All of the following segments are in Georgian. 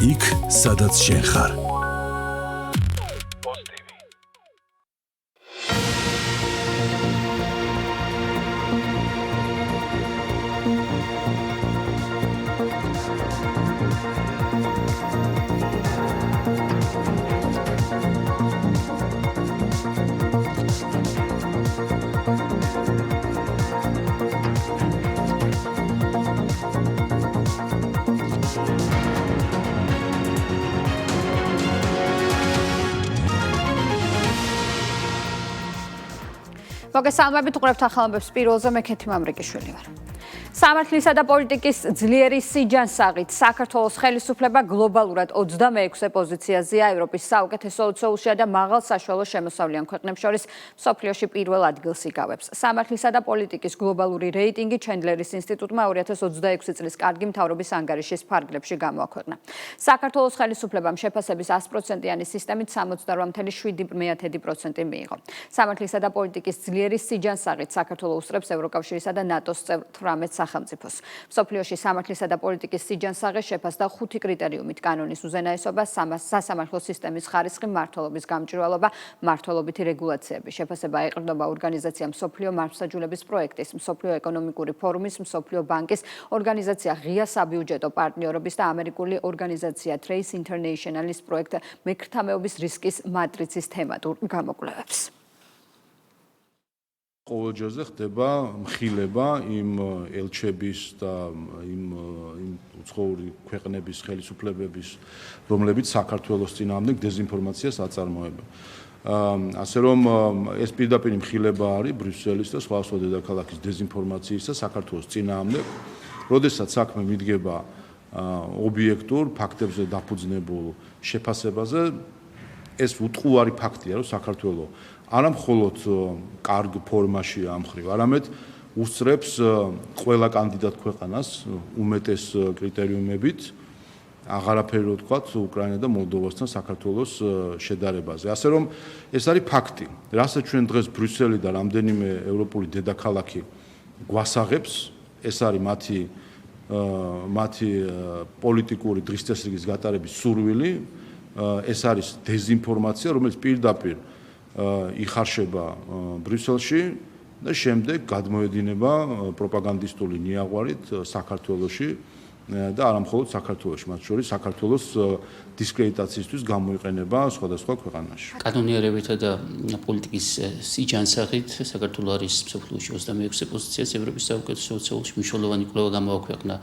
იქ, სადაც შენ ხარ. მოგესალმებით უყურებთ ახალ ამბებს პირველზე მე ქეთი მამრიკიშვილი ვარ. სამართლისა და პოლიტიკის ძლიერი სიჯანსაღით საქართველოს ხელისუფლება გლობალურად 26-ე პოზიციაზეა ევროპის საუკეთესო 20-ში და მაღალ საშუალო შემოსავლიან ქვეყნებს შორის მსოფლიოში პირველ ადგილს იკავებს. სამართლისა და პოლიტიკის გლობალური რეიტინგი ჩენდლერის ინსტიტუტმა 2026 წლის კარგი მთავრობის ანგარიშის ფარგლებში გამოაქვეყნა. საქართველოს ხელისუფლებამ შეფასების 100%-იანი სისტემით 68.7% მიიღო. სამართლისა და პოლიტიკის ძლიერი სიჯანსაღით საქართველოს უსწრებს ევროკავშირისა და ნატოს წევრ 18 სახელმწიფოს. მსოფლიოში სამართლისა და პოლიტიკის სიჯანსაღი შეფასდა 5 კრიტერიუმით: კანონის უზენაესობა, სასამართლო სისტემის ხარისხი, მმართველობის გამჭვირვალობა, მმართველობითი რეგულაციები. შეფასება ეყრდნობა ორგანიზაცია მსოფლიო მართლმსაჯულების პროექტის, მსოფლიო ეკონომიკური ფორუმის, მსოფლიო ბანკის, ორგანიზაცია ღია საბიუჯეტო პარტნიორობის და ამერიკული ორგანიზაცია Trace International-ის პროექტ მექრთამეობის რისკის მატრიცის თემატურ გამოკვლევებს. ყოველ ჯერზე ხდება მხილება იმ ელჩების და იმ უცხოური ქვეყნების ხელისუფლებების, რომლებიც საქართველოს წინააღმდეგ დეზინფორმაციას აწარმოებენ. ასე რომ ეს პირდაპირ მხილება არის ბრიუსელის და სხვა დედაქალაქის დეზინფორმაციისა საქართველოს წინააღმდეგ, როდესაც საქმე მიდგება ობიექტურ ფაქტებზე დაფუძნებულ შეფასებაზე, ეს უტყუარი ფაქტია, რომ საქართველოს არა მხოლოდ კარგ ფორმაშია ამ მხრივ, არამედ უსწრებს ყველა კანდიდატ ქვეყანას უმეტეს კრიტერიუმებით, აღარაფერი რო ვთქვათ, უკრაინა და მოლდოვასთან საქართველოს შედარებაზე. ასე რომ ეს არის ფაქტი. რასაც ჩვენ დღეს ბრიუსელი და რამდენიმე ევროპული დედაქალაქი გვასაღებს, ეს არის მათი პოლიტიკური დღის წესრიგის გატარების სურვილი, ეს არის დეზინფორმაცია, რომელიც პირდაპირ იხარშება ბრიუსელში და შემდეგ გადმოედინება პროპაგანდისტული ნიაღვარით საქართველოში და არა მხოლოდ საქართველოში, მათ შორის საქართველოს დისკრედიტაციისთვის გამოიყენება სხვადასხვა ქვეყანაში. კანონიერებითა და პოლიტიკის სიჯანსაღით საქართველო არის მსოფლიოში 26-ე პოზიციაზე ევროპის საუკეთესო 20-ში მნიშვნელოვანი კვლევა გამოაქვეყნა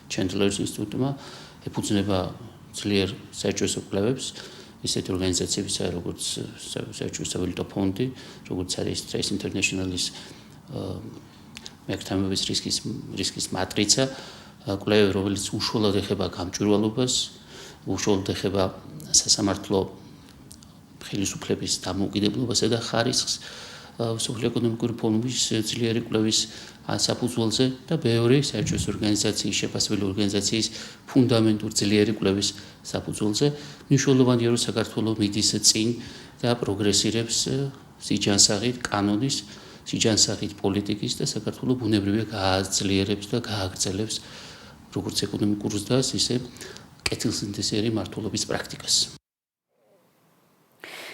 ჩენდლერის ინსტიტუტმა, ეფუძნება ძლიერ საერთაშორისო კვლევებს ისეთი ორგანიზაციებისა, როგორც საერთაშორისო ვალუტა ფონდი, როგორც არის Trace International-ის მექრთამეობის რისკის მატრიცა, კვლევები, რომელიც უშუალოდ ეხება გამჭვირვალობას, უშუალოდ ეხება სასამართლო ხელისუფლების დამოუკიდებლობასა და ხარისხს, მსოფლიო ეკონომიკური ფორუმის ძლიერი კვლევის საფუძველზე და ბევრი საერთაშორისო ორგანიზაციის, შეფასებული ორგანიზაციის ფუნდამენტური ძლიერი კვლევის საფუძველზე მნიშვნელოვანია, რომ საქართველო მიდის წინ და პროგრესირებს სიჯანსაღით კანონის, სიჯანსაღით პოლიტიკის და საქართველო ბუნებრივია გააძლიერებს და გააგრძელებს როგორც ეკონომიკურ ზრდას, ისე კეთილსინთეზური მმართველობის პრაქტიკას.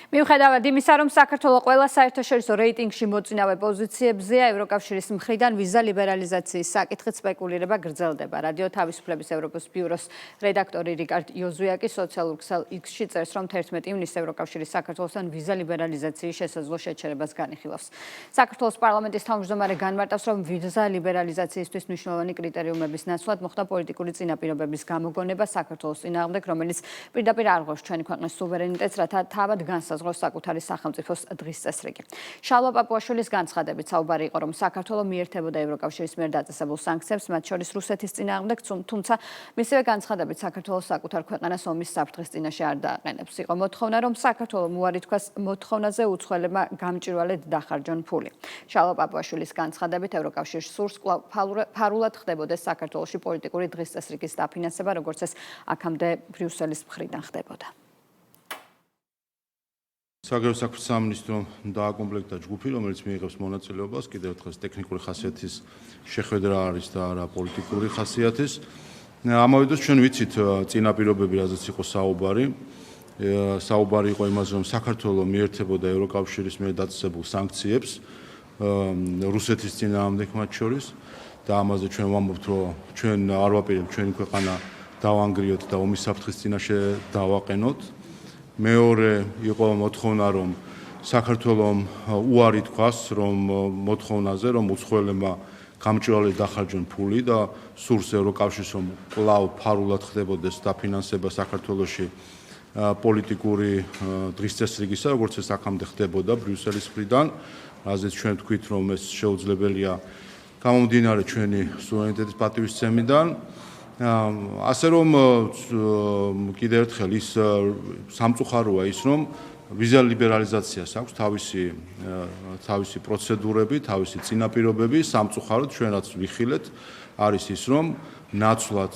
მიუხედავად იმისა, რომ საქართველოს ყველა საერთაშორისო რეიტინგში მოწინავე პოზიციებზეა, ევროკავშირის მხრიდან ვიზა ლიბერალიზაციის საკითხით სპეკულირება გრძელდება. რადიო თავისუფლების ევროპის ბიუროს რედაქტორი რიკარდ იოზუაკი სოციალურ ქსელ X-ში წერს, რომ 11 ივნისს ევროკავშირი საქართველოსთან ვიზა ლიბერალიზაციის შესაძლო შეჩერებას განიხილავს. საქართველოს პარლამენტის თავმჯდომარე განმარტავს, რომ ვიზა ლიბერალიზაციისთვის მნიშვნელოვანი კრიტერიუმების ნაცვლად მოხდა პოლიტიკური წინაპირობების გამოგონება საქართველოს წინააღმდეგ, რომელიც პირდაპირ არ ღორს ჩვენი ქვეყნის სუვერენიტეტს, რათა თავად განსაზღვროს საკუთარი სახელმწიფოს დღის წესრიგი. შალვა პაპუაშვილის განცხადებით საუბარი იყო, რომ საქართველო მიერთებოდა ევროკავშირის მიერ დაწესებულ სანქციებს, მათ შორის რუსეთის წინააღმდეგ, თუმცა მისივე განცხადებით საქართველოს საკუთარ ქვეყანას ომის საფრთხის წინაშე არ დააყენებს. იყო მოთხოვნა, რომ საქართველო უარი თქვას მოთხოვნაზე უცხოელებმა გამჭვირვალედ დახარჯონ ფული. შალვა პაპუაშვილის განცხადებით ევროკავშირის სურს ფარულად ხდებოდეს საქართველოში პოლიტიკური დღის წესრიგის დაფინანსება, როგორც ეს აქამდე ბრიუსელის მხრიდან ხდებოდა. საგარეო საქმეთა სამინისტრომ დააკომპლექტა ჯგუფი, რომელიც მიიღებს მონაწილეობას, კიდევ ერთხელ ტექნიკური ხასიათის შეხვედრა არის და არა პოლიტიკური ხასიათის. ამავე დროს ჩვენ ვიცით წინა პირობები, რაზეც იყო საუბარი. საუბარი იყო იმაზე, რომ საქართველო მიერთებოდა ევროკავშირის მიერ დაწესებულ სანქციებს რუსეთის წინააღმდეგ მათ შორის და ამაზე ჩვენ ვამბობთ, რომ ჩვენ არ ვაპირებთ ჩვენი ქვეყანა დავანგრიოთ და ომის საფრთხის წინაშე დავაყენოთ. მეორე იყო მოთხოვნა, რომ საქართველომ უარი თქვას, რომ მოთხოვნაზე, რომ უცხოელებმა გამჭვირვალედ დახარჯონ ფული და სურს ევროკავშირს, რომ კვლავ ფარულად ხდებოდეს დაფინანსება საქართველოში პოლიტიკური დღის წესრიგისა, როგორც ეს აქამდე ხდებოდა ბრიუსელის მხრიდან, რაზეც ჩვენ ვთქვით, რომ ეს შეუძლებელია გამომდინარე ჩვენი სუვერენიტეტის პატივისცემიდან. ასე რომ კიდევ ერთხელ ის სამწუხაროა ის, რომ ვიზა ლიბერალიზაციას აქვს თავისი პროცედურები, თავისი წინაპირობები, სამწუხაროდ ჩვენ რაც ვიხილეთ, არის ის, რომ ნაცვლად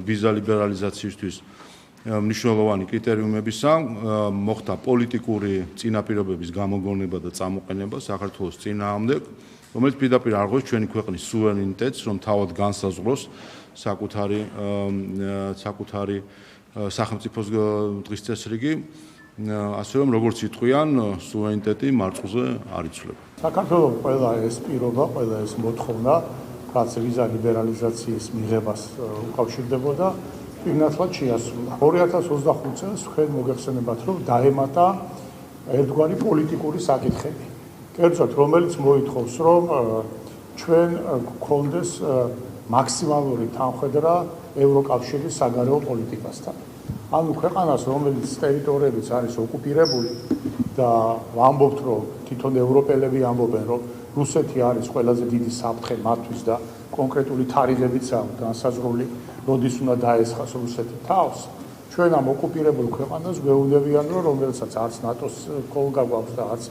ვიზა ლიბერალიზაციისთვის მნიშვნელოვანი კრიტერიუმებისა მოხდა პოლიტიკური წინაპირობების გამოგონება და წამოყენება საქართველოს წინააღმდეგ, რომელიც პირდაპირ არღვევს ჩვენი ქვეყნის სუვერენიტეტს, რომ თავად განსაზღვროს საკუთარი სახელმწიფოს დღის წესრიგი, ასე რომ როგორც იტყვიან, სუვერენიტეტი მარწყულზე არ იცვლება. საქართველოს ყველა ეს პირობა, ყველა ეს მოთხოვნა, რაც ვიზა ლიბერალიზაციის მიღებას უკავშირდებოდა, ფინანსურად შეასრულა. 2025 წელს თქვენ მოგეხსენებათ, რომ დაემატა ერთგვარი პოლიტიკური საკითხები. კერძოდ, რომელიც მოითხოვს, რომ ჩვენ გვქონდეს მაქსიმალური თანხმდრა ევროკავშირის საგარეო პოლიტიკასთან. ანუ ქვეყანას, რომელიც ტერიტორიებიც არის ოკუპირებული და ვამბობთ, რომ თვითონ ევროპელები ამბობენ, რომ რუსეთი არის ყველაზე დიდი საფრთხე მათთვის და კონკრეტული თარიღებიც აქვს განსაზღვრული, როდის უნდა დაესხას რუსეთი თავს. ჩვენ ამ ოკუპირებულ ქვეყანას გვეუბნებიან, რომ რომელსაც არც ნატოს კოლგა გვაქვს და არც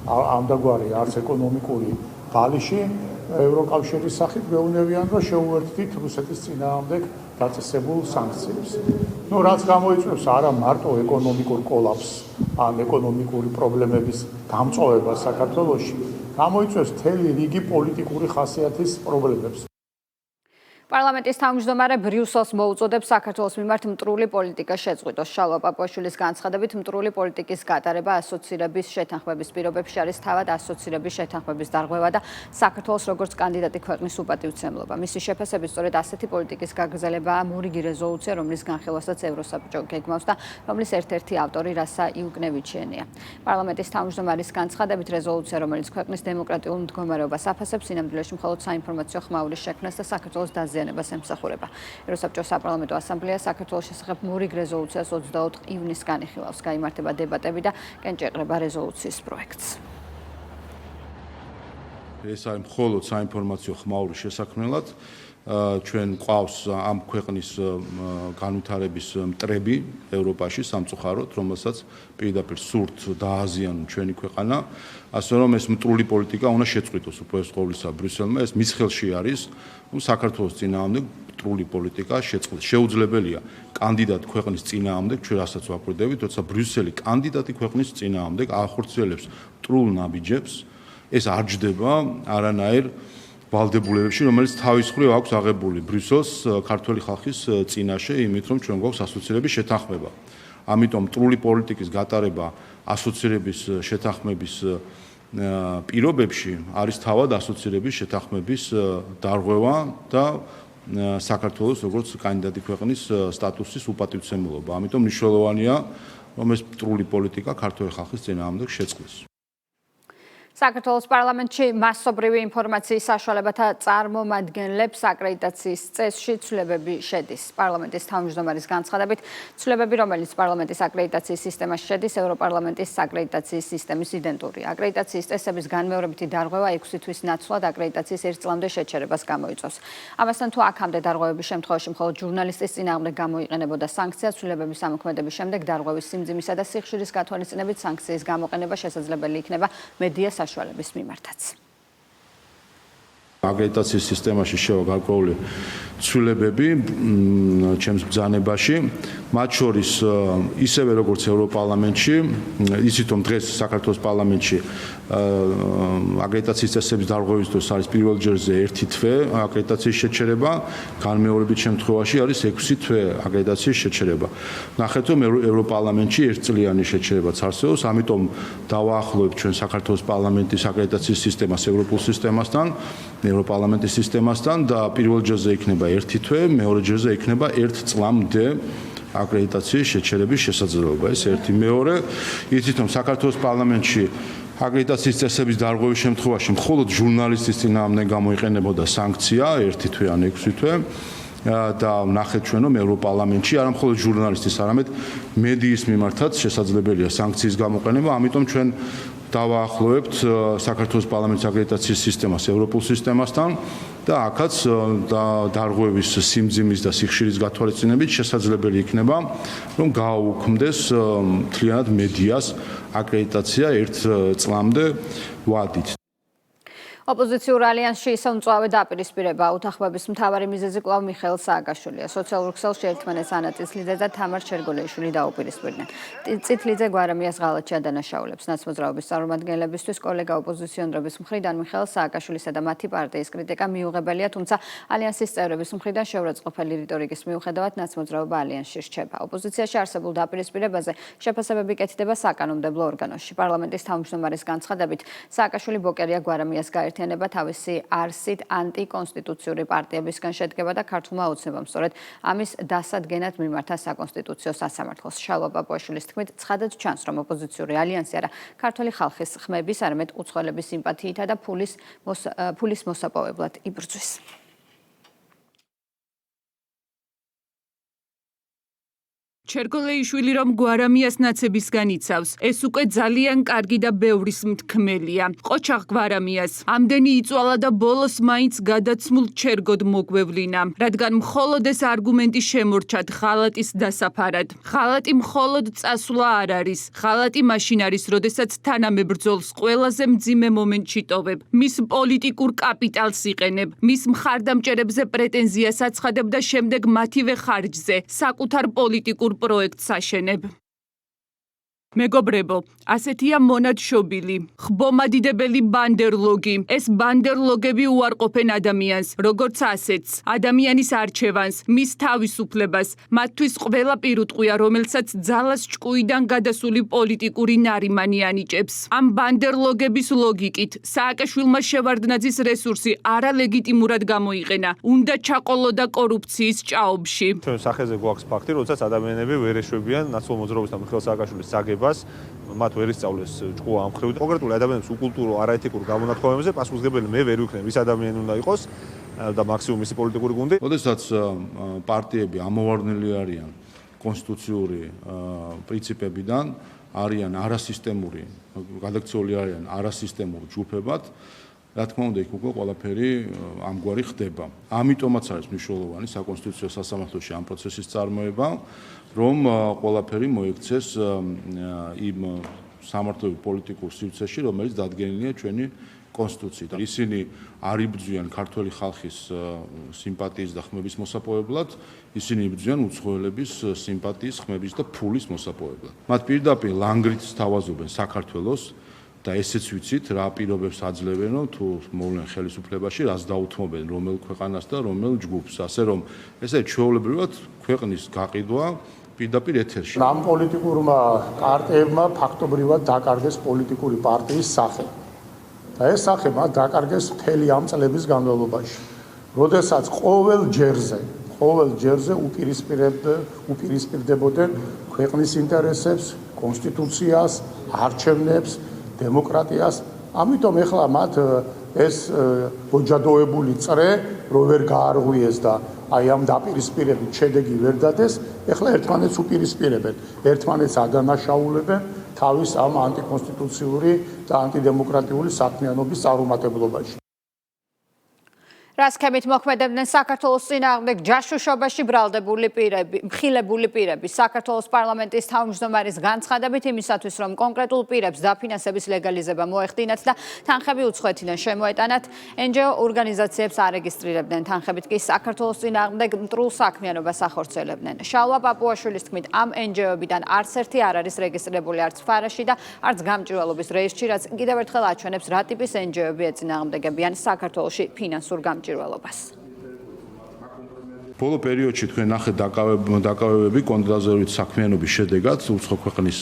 ამდაგვარი არც ეკონომიკური ბალიში, ევროკავშირის სახით გვეუბნებიან, რომ შეუერთდით რუსეთის წინააღმდეგ დაწესებულ სანქციებს. რაც გამოიწვევს არა მარტო ეკონომიკურ კოლაფსს, ან ეკონომიკური პრობლემების გამწვავებას საქართველოში, გამოიწვევს მთელი რიგი პოლიტიკური ხასიათის პრობლემებს. პარლამენტის თავმჯდომარე ბრიუსელს მოუწოდებს საქართველოს მიმართ მტრული პოლიტიკა შეწყვიტოს. შალვა პაპუაშვილის განცხადებით, მტრული პოლიტიკის გატარება ასოცირების შეთანხმების პირობებში არის თავად ასოცირების შეთანხმების დარღვევა და საქართველოს როგორც კანდიდატი ქვეყნის უპატივცემლობა. მისი შეფასებით, სწორედ ასეთი პოლიტიკის გაგრძელებაა მორიგი რეზოლუცია, რომლის განხილვასაც ევროსაბჭო გეგმავს და რომლის ერთ-ერთი ავტორი რასა იუკნევიჩენია. პარლამენტის თავმჯდომარის განცხადებით, რეზოლუცია, რომელიც ქვეყნის დემოკრატიულ მდგომარეობას აფასებს, სინამდვილეში მხოლოდ საინფორმაციო ხმაურის შექმნას და საქართველოს დაზიანებას ემსახურება. ევროსაბჭოს საპარლამენტო ასამბლეა საქართველოს შესახებ მორიგ რეზოლუციას 24 ივნისს განიხილავს. გაიმართება დებატები და კენჭეყრება რეზოლუციის პროექტს. ეს არის მხოლოდ საინფორმაციო ხმაურის შესაქმნელად. ჩვენ ყავს ამ ქვეყნის განვითარების მტრები ევროპაში სამწუხაროდ, რომელსაც პირდაპირ სურთ დააზიანონ ჩვენი ქვეყანა, ასე რომ ეს მტრული პოლიტიკა უნდა შეწყვიტოს უპირველეს ყოვლისა ბრიუსელმა. ეს მის ხელში არის საქართველოს წინააღმდეგ მტრული პოლიტიკა შეწყვეტა. შეუძლებელია კანდიდატ ქვეყნის წინააღმდეგ, ჩვენ რასაც ვაკვირდებით, როცა ბრიუსელი კანდიდატი ქვეყნის წინააღმდეგ ახორციელებს მტრულ ნაბიჯებს, ეს არ ჯდება არანაირ ვალდებულებებში, რომელიც თავის მხრივ აქვს აღებული ბრიუსელს ქართული ხალხის წინაშე, იმით რომ ჩვენ გვაქვს ასოცირების შეთანხმება. ამიტომ მტრული პოლიტიკის გატარება ასოცირების შეთანხმების პირობებში არის თავად ასოცირების შეთანხმების დარღვევა და საქართველოს როგორც კანდიდატი ქვეყნის სტატუსის უპატივცემლობა. ამიტომ მნიშვნელოვანია, რომ ეს მტრული პოლიტიკა ქართული ხალხის წინააღმდეგ შეწყდეს. საქართველოს პარლამენტში მასობრივი ინფორმაციის საშუალებათა წარმომადგენლებს აკრედიტაციის წესში ცვლილებები შედის. პარლამენტის თავმჯდომარის განცხადებით, ცვლილებები, რომელიც პარლამენტის აკრედიტაციის სისტემაში შედის, ევროპარლამენტის აკრედიტაციის სისტემის იდენტურია. აკრედიტაციის წესების განმეორებითი დარღვევა 6 თვის ნაცვლად აკრედიტაციის ერთ წლამდე შეჩერებას გამოიწვევს. ამასთან თუ აქამდე დარღვევების შემთხვევაში მხოლოდ ჟურნალისტის წინააღმდეგ გამოიყენებოდა სანქცია, ცვლილებების ამოქმედების შემდეგ დარღვევის სიმძიმისა და სიხშირის გათვალისწინებით სანქციის გამოყენება შესაძლებელი იქნება მედია საშუალების მიმართაც. აკრედიტაციის სისტემაში შევა გარკვეული ცვლილებები ჩემს ბრძანებაში მათ შორის ისევე როგორც ევროპარლამენტში, ისიც რომ დღეს საქართველოს პარლამენტში აკრედიტაციის წესების დარღვევის დროს არის პირველ ჯერზე 1 თვე აკრედიტაციის შეჩერება, განმეორებით შემთხვევაში არის 6 თვე აკრედიტაციის შეჩერება. ნახეთ რომ ევროპარლამენტში 1 წლიანი შეჩერებაც არსებობს, ამიტომ დავაახლოებთ ჩვენ საქართველოს პარლამენტის აკრედიტაციის სისტემას ევროპულ სისტემასთან, ევროპარლამენტის სისტემასთან და პირველ ჯერზე იქნება 1 თვე, მეორე ჯერზე იქნება 1 წლამდე აკრედიტაციის შეჩერების შესაძლებლობა. ეს ერთი. მეორე, იცით რომ საქართველოს პარლამენტში აკრედიტაციის წესების დარღვევის შემთხვევაში მხოლოდ ჟურნალისტის წინააღმდეგ გამოიყენებოდა სანქცია 1 თვე ან 6 თვე და ნახეთ ჩვენ რომ ევროპარლამენტში არა მხოლოდ ჟურნალისტის, არამედ მედიის მიმართაც შესაძლებელია სანქციის გამოყენება, ამიტომ ჩვენ დავაახლოებთ საქართველოს პარლამენტის აკრედიტაციის სისტემას ევროპულ სისტემასთან და აქაც დარღვევის სიმძიმის და სიხშირის გათვალისწინებით შესაძლებელი იქნება რომ გააუქმდეს მთლიანად მედიას აკრედიტაცია 1 წლამდე ვადით. ოპოზიციურ ალიანსში ისევ მწვავე დაპირისპირება უთანხმოების მთავარი მიზეზი კვლავ მიხეილ სააკაშვილია. სოციალურ ქსელში ერთმანეთს ანა წითლიძე და თამარ ჩერგოლეიშვილი დაუპირისპირდნენ. წითლიძე გვარამიას ღალატში ადანაშაულებს. ნაცმოძრაობის წარმომადგენლებისთვის კოლეგა ოპოზიციონერების მხრიდან მიხეილ სააკაშვილისა და მათი პარტიის კრიტიკა მიუღებელია, თუმცა ალიანსის წევრების მხრიდან შეურაცხყოფელი რიტორიკის მიუხედავად ნაცმოძრაობა ალიანსში რჩება. ოპოზიციაში არსებულ დაპირისპირებაზე შეფასებები კეთდება საკანონმდებლო ორგანოში. პარლამენტის თავმჯდომარის განცხადებით, სააკაშვილი ბოკერია გვარამიას გაერთიანება თავისი არსით ანტიკონსტიტუციური პარტიებისგან შედგება და ქართულმა ოცნებამ სწორედ ამის დასადგენად მიმართა საკონსტიტუციო სასამართლოს. შალვა პაპუაშვილის თქმით, ცხადად ჩანს, რომ ოპოზიციური ალიანსი არა ქართული ხალხის ხმების, არამედ უცხოელების სიმპათიითა და ფულის მოსაპოვებლად იბრძვის. ჩერგოლეიშვილი რომ გვარამიას ნაცებისგან იცავს, ეს უკვე ძალიან კარგი და ბევრის მთქმელია. ყოჩაღ გვარამიას ამდენი იწვალა და ბოლოს მაინც გადაცმულ ჩერგოდ მოგვევლინა, რადგან მხოლოდ ეს არგუმენტი შემორჩათ ღალატის დასაფარად. ღალატი მხოლოდ წასვლა არ არის. ღალატი მაშინ არის, როდესაც თანამებრძოლს ყველაზე მძიმე მომენტში ტოვებ, მის პოლიტიკურ კაპიტალს იყენებ, მის მხარდამჭერებზე პრეტენზიას აცხადებ და შემდეგ მათივე ხარჯზე საკუთარ პოლიტიკურ პროექტს აშენებ. მეგობრებო, ასეთია მონადშობილი, ხბომადიდებელი ბანდერლოგი. ეს ბანდერლოგები უარყოფენ ადამიანს, როგორც ასეთს, ადამიანის არჩევანს, მის თავისუფლებას, მათთვის ყველა პირუტყვია, რომელსაც ძალას ჭკუიდან გადასული პოლიტიკური ნარიმანი ანიჭებს. ამ ბანდერლოგების ლოგიკით, სააკაშვილმა შევარდნაძის რესურსი არალეგიტიმურად გამოიყენა, უნდა ჩაყოლოდა კორუფციის ჭაობში. ჩვენ სახეზე გვაქვს ფაქტი, როდესაც ადამიანები ვერ ეშვებიან ნაცვალ მოძრაობის და მიხეილ სააკაშვილის მათ ვერ ისწავლეს ჭკუა ამ ხრივ. კონკრეტული ადამიანების უკულტურო არაეთიკურ გამონათქვამებზე პასუხისმგებელი მე ვერ ვიქნებ. ის ადამიანი უნდა იყოს და მაქსიმუმ მისი პოლიტიკური გუნდი. როდესაც პარტიები ამოვარდნილი არიან კონსტიტუციური პრინციპებიდან, არიან არასისტემური, გადაქცეული არიან არასისტემურ ჯგუფებად, რა თქმა უნდა, იქ უკვე ყველაფერი ამგვარი ხდება. ამიტომაც არის მნიშვნელოვანი საკონსტიტუციო სასამართლოში ამ პროცესის წარმოება, რომ ყველაფერი მოექცეს იმ სამართლებრივ პოლიტიკურ სივრცეში, რომელიც დადგენილია ჩვენი კონსტიტუციით. ისინი არ იბრძვიან ქართველი ხალხის სიმპათიის და ხმების მოსაპოვებლად, ისინი იბრძვიან უცხოელების სიმპათიის, ხმების და ფულის მოსაპოვებლად. მათ პირდაპირ ლანგრით სთავაზობენ საქართველოს და ესეც ვიცით, რა პირობებს აძლევენ, რომ თუ მოვლენ ხელისუფლებაში, რას დაუთმობენ რომელ ქვეყანას და რომელ ჯგუფს, ასე რომ ესე ჩვეულებრივად ქვეყნის გაყიდვა პირდაპირ ეთერში. ამ პოლიტიკურმა პარტიებმა ფაქტობრივად დაკარგეს პოლიტიკური პარტიის სახე. და ეს სახე მათ დაკარგეს მთელი ამ წლების განმავლობაში. როდესაც ყოველ ჯერზე უპირისპირდებოდნენ ქვეყნის ინტერესებს, კონსტიტუციას, არჩევნებს, დემოკრატიას. ამიტომ ეხლა მათ ეს ოჯადოებული წრე რო ვერ გაარღვიეს და აი ამ დაპირისპირებით შედეგი ვერ დადეს, ეხლა ერთმანეთს უპირისპირებენ, ერთმანეთს ადანაშაულებენ თავის ამ ანტიკონსტიტუციური და ანტიდემოკრატიული საქმიანობის წარუმატებლობაში. რა სქემით მოქმედებდნენ საქართველოს წინააღმდეგ ჯაშუშობაში ბრალდებული პირები, მხილებული პირები. საქართველოს პარლამენტის თავმჯდომარის განცხადებით იმისათვის, რომ კონკრეტულ პირებს დაფინანსების ლეგალიზება მოეხდინათ და თანხები უცხოეთიდან შემოეტანათ, NGO ორგანიზაციებს არეგისტრირებდნენ. თანხებით კი საქართველოს წინააღმდეგ მტრულ საქმიანობას ახორციელებდნენ. შალვა პაპუაშვილის თქმით, ამ NGO-ებიდან არც ერთი არ არის რეგისტრირებული არც ფარაში და არც გამჭვირვალობის რეესტრში, რაც კიდევ ერთხელ აჩვენებს, რა ტიპის NGO-ები ეწინააღმდეგებიან საქართველოში ფინანსურ გამჭვირვალობას. ბოლო პერიოდში თქვენ ნახეთ დაკავებები კონტრაზერვით საქმიანობის შედეგად უცხო ქვეყნის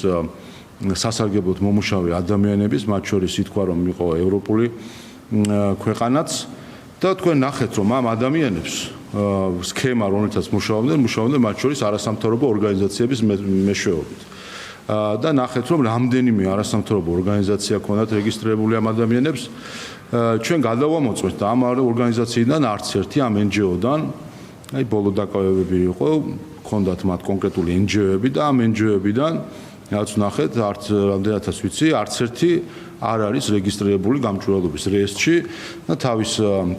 სასარგებლოდ მომუშავე ადამიანების, მათ შორის ითქვა, რომ იყო ევროპული ქვეყანაც და თქვენ ნახეთ, რომ ამ ადამიანებს სქემა, რომელთაც მუშაობდნენ მათ შორის არასამთავრობო ორგანიზაციების მეშვეობით. და ნახეთ, რომ რამდენიმე არასამთავრობო ორგანიზაცია ქონდათ რეგისტრირებული ამ ადამიანებს. ჩვენ გადავამოწმეთ და ამ ორგანიზაციიდან არც ერთი ამ NGO-დან, აი ბოლო დაკავებები იყო, ქონდათ მათ კონკრეტული NGO-ები და ამ NGO-ებიდან, რაც ნახეთ, არც რამდენადაც ვიცი, არც ერთი არ არის რეგისტრირებული გამჭვირვალობის რეესტრში და თავის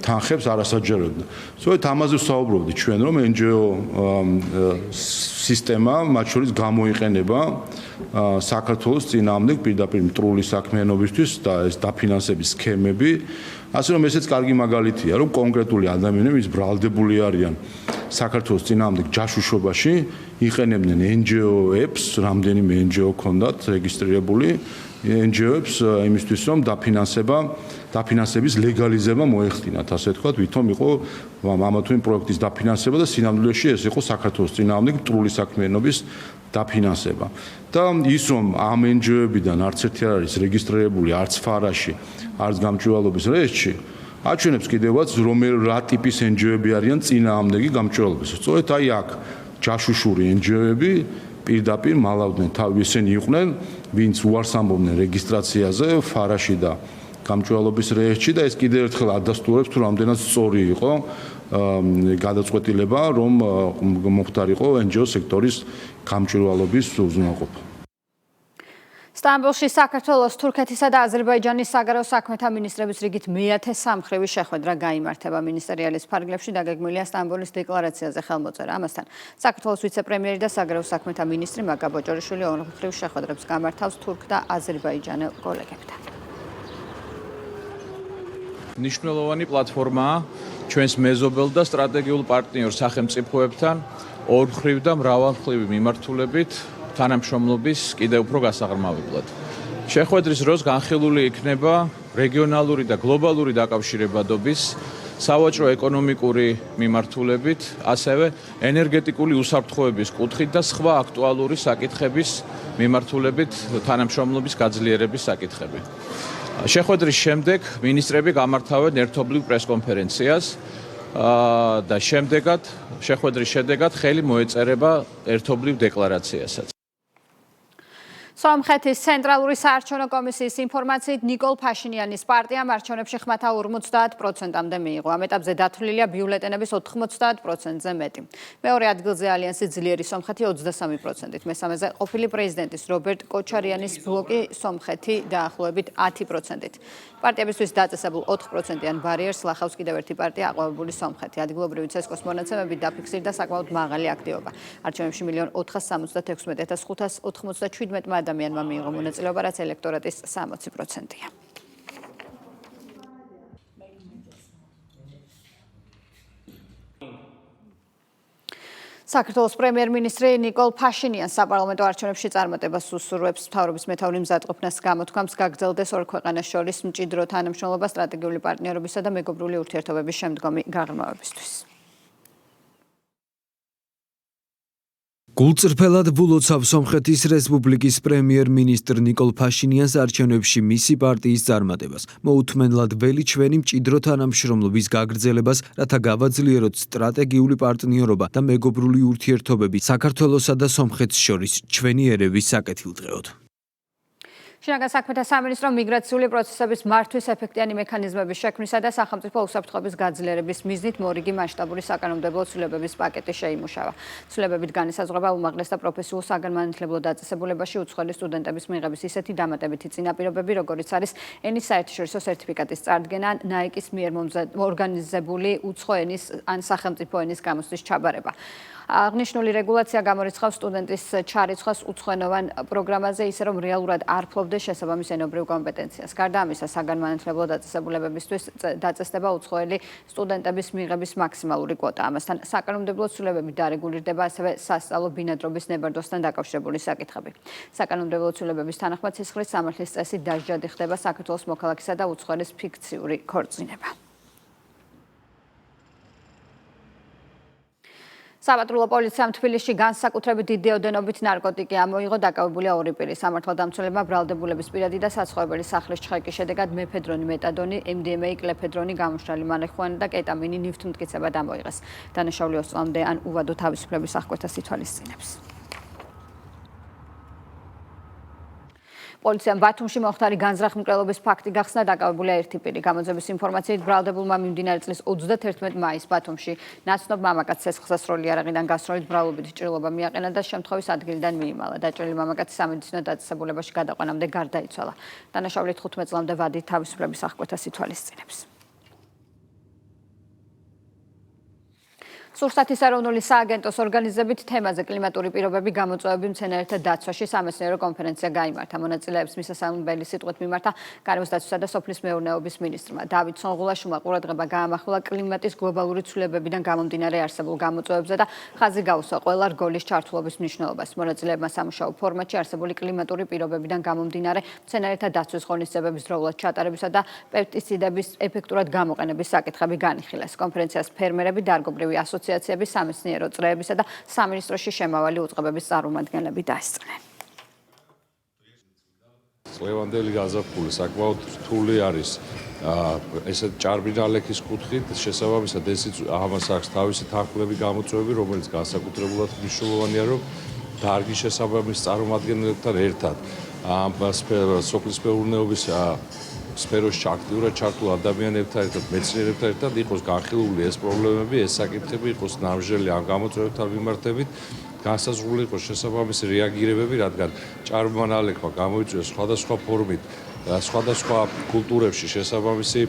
თანხებს არ ასაჯერებდა. სწორედ ამაზე ვსაუბრობდი ჩვენ, რომ NGO სისტემა მათ შორის გამოიყენება საქართველოს წინააღმდეგ პირდაპირ მტრული საქმიანობისთვის და ეს დაფინანსების სქემები, ასე რომ ესეც კარგი მაგალითია, რომ კონკრეტული ადამიანები, ის ბრალდებული არიან საქართველოს წინააღმდეგ ჯაშუშობაში, იყენებდნენ NGO-ებს, რამდენიმე NGO ქონდათ რეგისტრირებული NGO-ებს იმისთვის, რომ დაფინანსების ლეგალიზება მოეხდინათ, ასე თქვა, ვითომ იყო ამა თუ იმ პროექტის დაფინანსება და სინამდვილეში ეს იყო საქართველოს წინააღმდეგ მტრული საქმიანობის დაფინანსება. და ის, რომ ამ NGO-ებიდან არც ერთი არ არის რეგისტრირებული არც ფარაში, არც გამჭვირვალობის რეესტრში, აჩვენებს კიდევაც, რა ტიპის NGO-ები არიან წინააღმდეგი გამჭვირვალობის. სწორედ აი აქ ჯაშუშური NGO-ები პირდაპირ მალავდნენ, ისინი იყვნენ, ვინც უარს ამბობდნენ რეგისტრაციაზე ფარაში და გამჭვირვალობის რეესტრში და ეს კიდევ ერთხელ ადასტურებს, თუ რამდენად სწორი იყო გადაწყვეტილება, რომ მოხდარიყო NGO სექტორის გამჭვირვალობის უზრუნველყოფა. სტამბოლში საქართველოს, თურქეთისა და აზერბაიჯანის საგარეო საქმეთა მინისტრების რიგით მეათე სამხრივი შეხვედრა გაიმართება. მინისტერიალის ფარგლებში დაგეგმილია სტამბოლის დეკლარაციაზე ხელმოწერა. ამასთან საქართველოს ვიცე-პრემიერი და საგარეო საქმეთა მინისტრი მაგა ბოჭორიშვილი ორმხრივ შეხვედრებს გამართავს თურქ და აზერბაიჯანელ კოლეგებთან. მნიშვნელოვანი პლატფორმაა ჩვენს მეზობელ და სტრატეგიულ პარტნიორ სახელმწიფოებთან ორმხრივ და მრავალმხრივი მიმართულებით თანამშრომლობის კიდევ უფრო გასაღრმავებლად. შეხვედრის დროს განხილული იქნება რეგიონალური და გლობალური დაკავშირებადობის, სავაჭრო ეკონომიკური მიმართულებით, ასევე ენერგეტიკული უსაფრთხოების კუთხით და სხვა აქტუალური საკითხების მიმართულებით თანამშრომლობის გაძლიერების საკითხები. შეხვედრის შემდეგ მინისტრები გამართავენ ერთობლივ პრესკონფერენციას და შემდეგად შეხვედრის შედეგად ხელი მოეწერება ერთობლივ დეკლარაციასაც. სომხეთის ცენტრალური საარჩევნო კომისიის ინფორმაციით ნიკოლ ფაშინიანის პარტიამ არჩევნებში ხმათა 50%-მდე მიიღო. ამ ეტაპზე დათვლილია ბიულეტენების 90%-ზე მეტი. მეორე ადგილზე ალიანსი ძლიერი სომხეთი 23%-ით, მესამეზე ყოფილი პრეზიდენტის რობერტ კოჩარიანის ბლოკი სომხეთი დაახლოებით 10%-ით. პარტიებისთვის დაწესებულ 4%-იან ბარიერს ლახავს კიდევ ერთი პარტია აყვავებული სომხეთი. ადგილობრივი ცესკოს მონაცემებით დაფიქსირდა საკმაოდ მაღალი აქტივობა. არჩევნებში 1,476,597 ადამიანმა მიიღო მონაწილეობა, რაც ელექტორატის 60%-ია. საქართველოს პრემიერ-მინისტრი ნიკოლ ფაშინიანს საპარლამენტო არჩევნებში წარმატებას უსურვებს. მთავრობის მეთაური მზადყოფნას გამოთქვამს გაგრძელდეს ორ ქვეყანას შორის მჭიდრო თანამშრომლობა სტრატეგიული პარტნიორობისა და მეგობრული ურთიერთობების შემდგომი გაღრმავებისთვის. გულწრფელად ვულოცავ სომხეთის რესპუბლიკის პრემიერ-მინისტრ ნიკოლ ფაშინიანს არჩევნებში მისი პარტიის წარმატებას. მოუთმენლად ველი ჩვენი მჭიდრო თანამშრომლობის გაგრძელებას, რათა გავაძლიეროთ სტრატეგიული პარტნიორობა და მეგობრული ურთიერთობები საქართველოსა და სომხეთს შორის ჩვენი ერევის საკეთილდღეოდ. შინაგან საქმეთა სამინისტრომ მიგრაციული პროცესების მართვის ეფექტიანი მექანიზმების შექმნისა და სახელმწიფო უსაფრთხოების გაძლიერების მიზნით მორიგი მასშტაბური საკანონმდებლო ცვლილებების პაკეტი შეიმუშავა. ცვლილებებით განისაზღვრება უმაღლეს და პროფესიულ საგანმანათლებლო დაწესებულებაში უცხოელი სტუდენტების მიღების ისეთი დამატებითი წინაპირობები, როგორიც არის ენის საერთაშორისო სერტიფიკატის წარდგენა, ნაიკის მიერ ორგანიზებული უცხო ენის ან სახელმწიფო ენის გამოცდის ჩაბარება. აღნიშნული რეგულაცია გამორიცხავს სტუდენტის ჩარიცხვას უცხოენოვან პროგრამაზე, ისე რომ რეალურად არ ფლობდეს შესაბამის ენობრივ კომპეტენციას. გარდა ამისა, საგანმანათლებლო დაწესებულებებისთვის დაწესდება უცხოელი სტუდენტების მიღების მაქსიმალური კვოტა. ამასთან საკანონმდებლო ცვლილებებით დარეგულირდება ასევე სასწავლო ბინადრობის ნებარდვასთან დაკავშირებული საკითხები. საკანონმდებლო ცვლილებების თანახმად სისხლის სამართლის წესით დასჯადი ხდება საქართველოს მოქალაქისა და უცხოელის ფიქციური ქორწინება. საპატრულო პოლიციამ თბილისში განსაკუთრებით დიდი ოდენობით ნარკოტიკი ამოიღო, დაკავებულია 2 პირი. სამართალდამცველებმა ბრალდებულების პირადი და საცხოვრებელი სახლის ჩხეკის შედეგად მეფედრონი, მეტადონი, MDMA, კლეფედრონი, გამომშრალი მარიხუანა და კეტამინი ნივთმტკიცებად ამოიღეს. დანაშაული 20 წლამდე ან უვადო თავისუფლების აღკვეთას ითვალისწინებს. პოლიციამ ბათუმში მოხდარი განზრახ-მკვლელობის ფაქტი გახსნა, დაკავებულია 1 პირი. გამოძიების ინფორმაციით ბრალდებულმა მიმდინარე წლის 31 მაისს ბათუმში ნაცნობ მამაკაცს სესხლსასროლი იარაღიდან გასროლით ბრალობით ჭრილობა მიაყენა და შემთხვევის ადგილიდან მიიმალა. დაჭრილი მამაკაცი სამედიცინო დაწესებულებაში გადაყვანამდე გარდაიცვალა. დანაშაული 15 წლამდე ვადით თავისუფლების აღკვეთას ითვალისწინებს. სურსათის ეროვნული სააგენტოს ორგანიზებით თემაზე კლიმატური პირობები, გამოწვევები მცენარეთა დაცვაში სამეცნიერო კონფერენცია გაიმართა. მონაწილეებს მისასალმებელი სიტყვით მიმართა გარემოს დაცვისა და სოფლის მეურნეობის მინისტრმა. დავით სონღულაშვილმა ყურადღება გაამახვილა კლიმატის გლობალური ცვლილებებიდან გამომდინარე არსებულ გამოწვევებზე და ხაზი გაუსვა ყველა რგოლის ჩართულობის მნიშვნელობას. მონაწილეებმა სამუშაო ფორმატში არსებული კლიმატური პირობებიდან გამომდინარე მცენარეთა დაცვის ღონისძიებების დროულად ჩატარებისა და პესტიციდების ეფექტურად გამოყენების საკითხები განიხილეს. კონფერენციას ფერმერები, დარგობრივი ასოციაციები, სამეცნიერო წრეებისა და სამინისტროში შემავალი უწყებების წარმომადგენლები დაესწრნენ. წლევანდელი გაზაფხული საკმაოდ რთული არის ესეთ ჭარბინალექის კუთხით, შესაბამისად ესეც ამას აქვს თავისი თანხმლები გამოწვევები, რომელიც განსაკუთრებულად მნიშვნელოვანია, რომ დარგის შესაბამის წარმომადგენლებთან ერთად სოფლის მეურნეობის სფეროში აქტიურად ჩართულ ადამიანებთან ერთად, მეცნიერებთან ერთად იყოს განხილული ეს პრობლემები, ეს საკითხები იყოს ნამჟელი ამ გამოწვევებთან მიმართებით, განსაზღვრული იყოს შესაბამისი რეაგირებები, რადგან ჭარბმანალექმა გამოიწვია სხვადასხვა ფორმით, სხვადასხვა კულტურებში შესაბამისი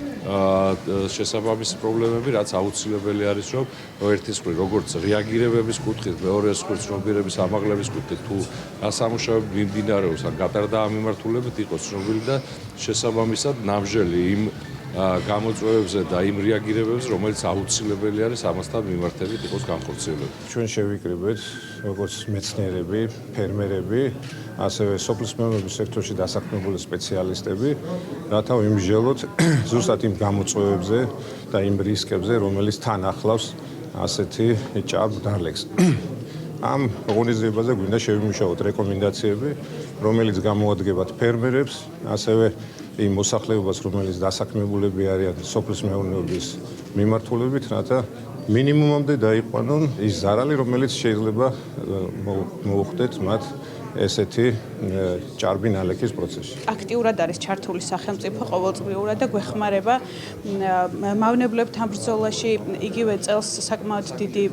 პრობლემები, რაც აუცილებელი არის, რომ ერთის მხრივ როგორც რეაგირებების კუთხით, მეორეს მხრივ ცნობიერების ამაღლების კუთხით თუ გასამუშავებლად მიმდინარეობს ან გატარდა ამ მიმართულებით იყოს ცნობილი და შესაბამისად ნამჟელი იმ გამოწვევებზე და იმ რეაგირებებზე, რომელიც აუცილებელი არის ამასთან მიმართებით იყოს განხორციელებული. ჩვენ შევიკრიბეთ როგორც მეცნიერები, ფერმერები, ასევე სოფლის მეურნეობის სექტორში დასაქმებული სპეციალისტები, რათა ვიმსჯელოთ ზუსტად იმ გამოწვევებზე და იმ რისკებზე, რომელიც თან ახლავს ასეთი ჭარბ დალექს. ამ ღონისძიებაზე გვინდა შევიმუშაოთ რეკომენდაციები, რომელიც გამოადგებათ ფერმერებს, ასევე იმ მოსახლეობას, რომელიც დასაქმებულები არიან სოფლის მეურნეობის მიმართულებით, რათა მინიმუმამდე დაიყვანონ ის ზარალი, რომელიც შეიძლება მოუხდეთ მათ ესეთი ჭარბი ნალექის პროცესში. აქტიურად არის ჩართული სახელმწიფო ყოველწლიურად და გვეხმარება მავნებლებთან ბრძოლაში. იგივე წელს საკმაოდ დიდი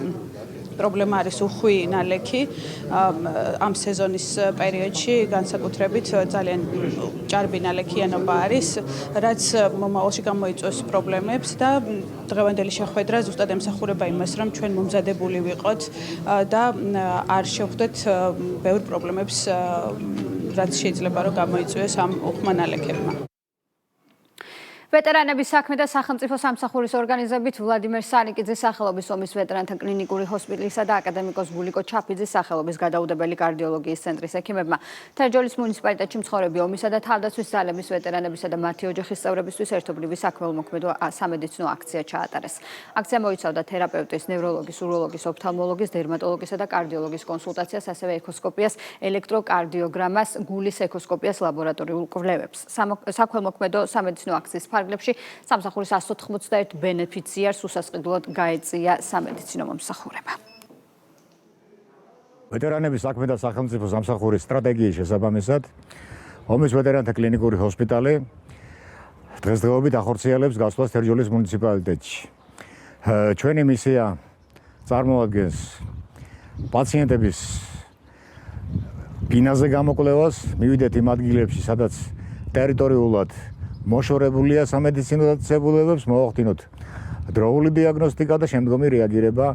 პრობლემა არის უხვი ნალექი ამ სეზონის პერიოდში განსაკუთრებით ძალიან ჭარბი ნალექიანობა არის, რაც მომავალში გამოიწვევს პრობლემებს და დღევანდელი შეხვედრა ზუსტად ემსახურება იმას, რომ ჩვენ მომზადებული ვიყოთ და არ შევხვდეთ ბევრ პრობლემებს, რაც შეიძლება რომ გამოიწვიოს ამ უხმა ნალექებმა. ვეტერანების საქმე და სახელმწიფო სამსახურის ორგანიზებით ვლადიმერ სალიკიძის სახელობის ომის ვეტერანთა კლინიკური ჰოსპიტალისა და აკადემიკოს გულიკო ჩაფიძის სახელობის გადაუდებელი კარდიოლოგიის ცენტრის ექიმებმა თერჯოლის მუნიციპალიტეტში მცხოვრები ომისა და თავდაცვის ძალების ვეტერანებისა და მათი ოჯახის წევრებისთვის ერთობლივი საქმეულმოქმედო სამედიცინო აქცია ჩაატარეს. აქცია მოიცავდა თერაპევტის, ნევროლოგის, უროლოგის, ოფთალმოლოგის, დერმატოლოგისა და კარდიოლოგის კონსულტაციას, ასევე ეკოსკოპიას, ელექტროკარდიოგრამას, გულის ეკოსკოპიას, ლაბორატორიულ კვლევებს. საქმეულმოქმედო სამედიცინო აქციის ფარგლებში სამსახურის 181 ბენეფიციარს უსასყიდლოდ გაეწია სამედიცინო მომსახურება. ვეტერანების საქმე და სახელმწიფო სამსახურის სტრატეგიის შესაბამისად ომის ვეტერანთა კლინიკური ჰოსპიტალი დღესდღეობით ახორციელებს გასვლას თერჯოლის მუნიციპალიტეტში. ჩვენი მისია წარმოადგენს პაციენტების ბინაზე გამოკვლევას, მივიდეთ იმ ადგილებში, სადაც ტერიტორიულად მოშორებულია სამედიცინო დაწესებულებებს, მოვახდინოთ დროული დიაგნოსტიკა და შემდგომი რეაგირება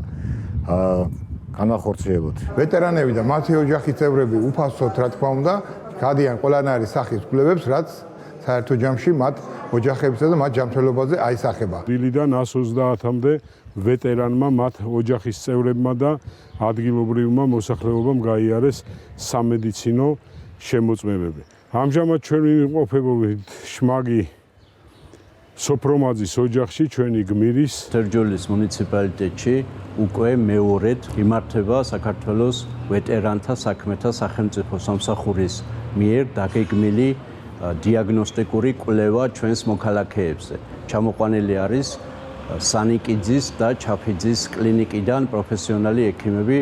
განახორციელოთ. ვეტერანები და მათი ოჯახის წევრები უფასოდ, რა თქმა უნდა, გადიან ყველანაირი სახის კვლევებს, რაც საერთო ჯამში მათ ოჯახებისა და მათ ჯანმრთელობაზე აისახება. დილიდან 130-მდე ვეტერანმა მათ ოჯახის წევრებმა და ადგილობრივმა მოსახლეობამ გაიარეს სამედიცინო შემოწმებები. ამჟამად ჩვენ ვიმყოფებით შმაგი სოფრომაძის ოჯახში, ჩვენი გმირის თერჯოლის მუნიციპალიტეტში უკვე მეორედ იმართება საქართველოს ვეტერანთა საქმეთა სახელმწიფო სამსახურის მიერ დაგეგმილი დიაგნოსტიკური კვლევა ჩვენს მოქალაქეებზე. ჩამოყვანილი არის სანიკიძის და ჩაფიძის კლინიკიდან პროფესიონალი ექიმები.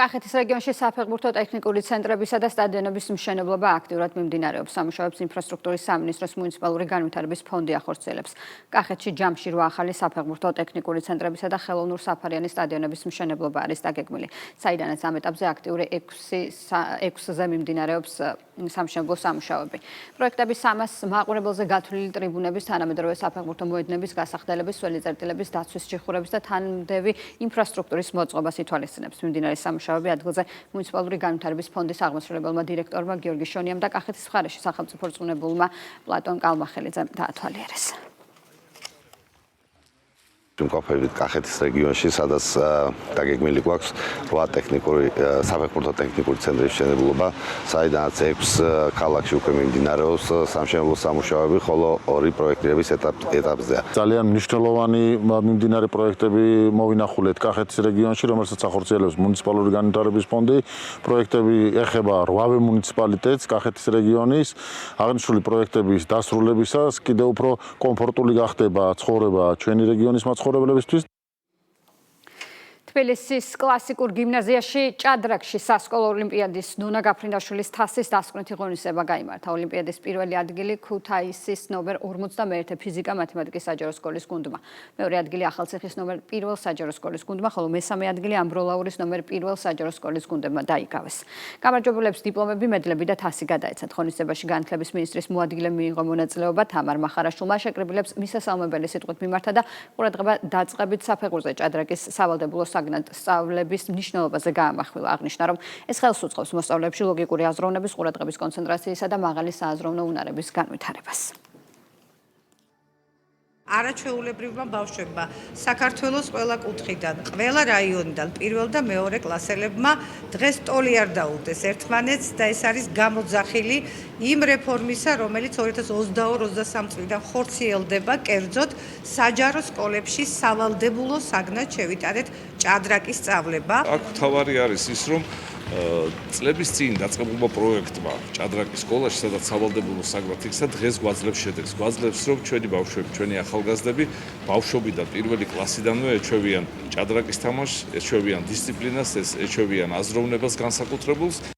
კახეთის რეგიონში საფეხბურთო ტექნიკური ცენტრებისა და სტადიონების მშენებლობა აქტიურად მიმდინარეობს. სამუშაოებს ინფრასტრუქტურის სამინისტროს მუნიციპალური განვითარების ფონდი ახორციელებს. კახეთში ჯამში 8 ახალი საფეხბურთო ტექნიკური ცენტრებისა და ხელოვნურ-საფარიანი სტადიონების მშენებლობა არის დაგეგმილი. საიდანაც ამ ეტაპზე აქტიური 6-ზე მიმდინარეობს სამშენებლო სამუშაოები. პროექტების 300 მაყურებელზე გათვლილი ტრიბუნების, თანამედროვე საფეხბურთო მოედნების გასახდელების, სველი წერტილების დაცვის ჩიხურების და თანმდევი ინფრასტრუქტურის მოწყობას ითვალისწინებს. მიმდინარე სამუშაოები ადგილზე მუნიციპალური განვითარების ფონდის აღმასრულებელმა დირექტორმა გიორგი შონიამ და კახეთის მხარეში სახელმწიფო რწმუნებულმა პლატონ კალმახელიძემ დაათვალიერეს. ვიმყოფებით კახეთის რეგიონში, სადაც დაგეგმილი გვაქვს 8 ტექნიკური საფეხბურთო ტექნიკური ცენტრის მშენებლობა, საიდანაც 6 ქალაქში უკვე მიმდინარეობს სამშენებლო სამუშაოები, ხოლო 2 პროექტირების ეტაპზეა. ძალიან მნიშვნელოვანი მიმდინარე პროექტები მოვინახულეთ კახეთის რეგიონში, რომელსაც ახორციელებს მუნიციპალური განვითარების ფონდი. პროექტები ეხება 8 მუნიციპალიტეტს კახეთის რეგიონის. აღნიშნული პროექტების დასრულებისას კიდევ უფრო კომფორტული გახდება ცხოვრება ჩვენი რეგიონის მაცხოვრებლებისთვის. თბილისის კლასიკურ გიმნაზიაში ჭადრაკში სასკოლო ოლიმპიადის ნონა გაფრინდაშვილის თასის დასკვნითი ღონისძიება გაიმართა. ოლიმპიადის პირველი ადგილი ქუთაისის ნომერ 51 ფიზიკა-მათემატიკის საჯარო სკოლის გუნდმა. მეორე ადგილი ახალციხის ნომერ 1 საჯარო სკოლის გუნდმა, ხოლო მესამე ადგილი ამბროლაურის ნომერ 1 საჯარო სკოლის გუნდებმა დაიკავეს. გამარჯვებულებს დიპლომები, მედლები და თასი გადაეცათ. ღონისძიებაში განათლების მინისტრის მოადგილემ მიიღო მონაწილეობა. თამარ მახარაშვილმა შეკრებილებს მისასალმებელი სიტყვით მიმართა და ყურადღება დაწყებით საფეხურზე ჭადრაკის სავალდებულო სწავლების მნიშვნელობაზე გაამახვილა. აღნიშნა, რომ ეს ხელს უწყობს მოსწავლეებში ლოგიკური აზროვნების, ყურადღების კონცენტრაციისა და მაღალი სააზროვნო უნარების განვითარებას. არაჩვეულებრივმა ბავშვებმა საქართველოს ყველა კუთხიდან, ყველა რაიონიდან პირველ და მეორე კლასელებმა დღეს ტოლი არ დაუდეს ერთმანეთს და ეს არის გამოძახილი იმ რეფორმისა, რომელიც 2022-23 წლიდან ხორციელდება კერძოდ საჯარო სკოლებში სავალდებულო საგნად შევიტანეთ ჭადრაკის სწავლება. აქ თავარი არის ის, რომ წლების წინ დაწყებულმა პროექტმა ჭადრაკის სკოლაში, სადაც სავალდებულო საგნად იქცა, დღეს გვაძლევს შედეგს. გვაძლევს, რომ ჩვენი ბავშვები, ჩვენი ახალგაზრდები ბავშვობიდან პირველი კლასიდანვე ეჩვევიან ჭადრაკის თამაშს, ეჩვევიან დისციპლინას, ეჩვევიან აზროვნებას განსაკუთრებულს.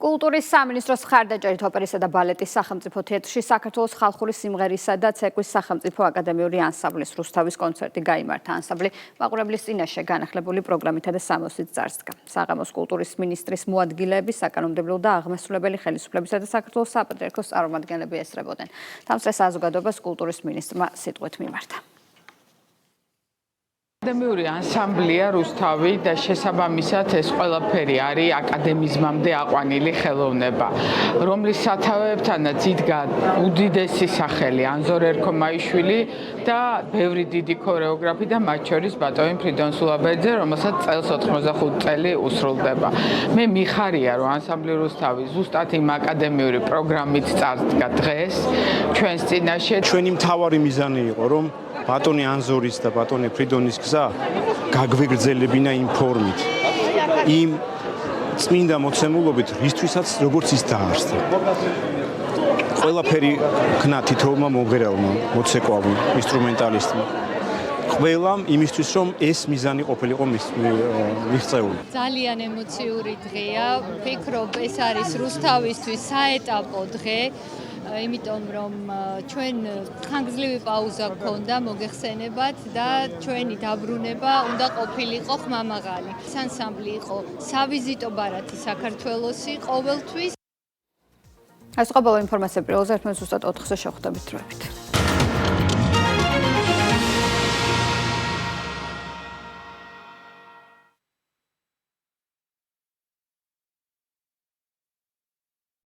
კულტურის სამინისტროს მხარდაჭერით ოპერისა და ბალეტის სახელმწიფო თეატრში საქართველოს ხალხური სიმღერისა და ცეკვის სახელმწიფო აკადემიური ანსამბლის რუსთავის კონცერტი გაიმართა. ანსამბლი მაყურებლის წინაშე განახლებული პროგრამითა და სამოსით წარსდგა. საღამოს კულტურის მინისტრის მოადგილეები, საკანონმდებლო და აღმასრულებელი ხელისუფლებისა და საქართველოს საპატრიარქოს წარმომადგენლები ესწრებოდნენ. თამსწრე საზოგადოებას კულტურის მინისტრმა სიტყვით მიმართა. აკადემიური ანსამბლია რუსთავი და შესაბამისად ეს ყველაფერი არის აკადემიზმამდე აყვანილი ხელოვნება, რომლის სათავეებთანაც იდგა უდიდესი სახელი ანზორ ერქომაიშვილი და ბევრი დიდი ქორეოგრაფი და მათ შორის ბატონი ფრიდონ სულაბერძე, რომელსაც წელს 85 წელი უსრულდება. მე მიხარია, რომ ანსამბლი რუსთავი ზუსტად იმ აკადემიური პროგრამით წარსდგა დღეს ჩვენს წინაშე. ჩვენი მთავარი მიზანი იყო, რომ ბატონი ანზორის და ბატონი ფრიდონის გზა გაგვეგრძელებინა იმ ფორმით, იმ წმინდა მოცემულობით, რისთვისაც როგორც ის დაარსდა. ყველაფერი ქნა თითოეულმა მომღერალმა, მოცეკვავმა, ინსტრუმენტალისტმა. ყველამ იმისთვის რომ ეს მიზანი ყოფილიყო მიღწეული. ძალიან ემოციური დღეა. ვფიქრობ, ეს არის რუსთავისთვის საეტაპო დღე. იმიტომ რომ ჩვენ ხანგრძლივი პაუზა გქონდა მოგეხსენებათ და ჩვენი დაბრუნება უნდა ყოფილიყო ხმამაღალი. ანსამბლი იყო სავიზიტო ბარათი საქართველოსი ყოველთვის. ეს ყოველ ინფორმაცია პირველზე ერთმანეთს უბრალოდ 4-ზე შევხვდებით დროებით.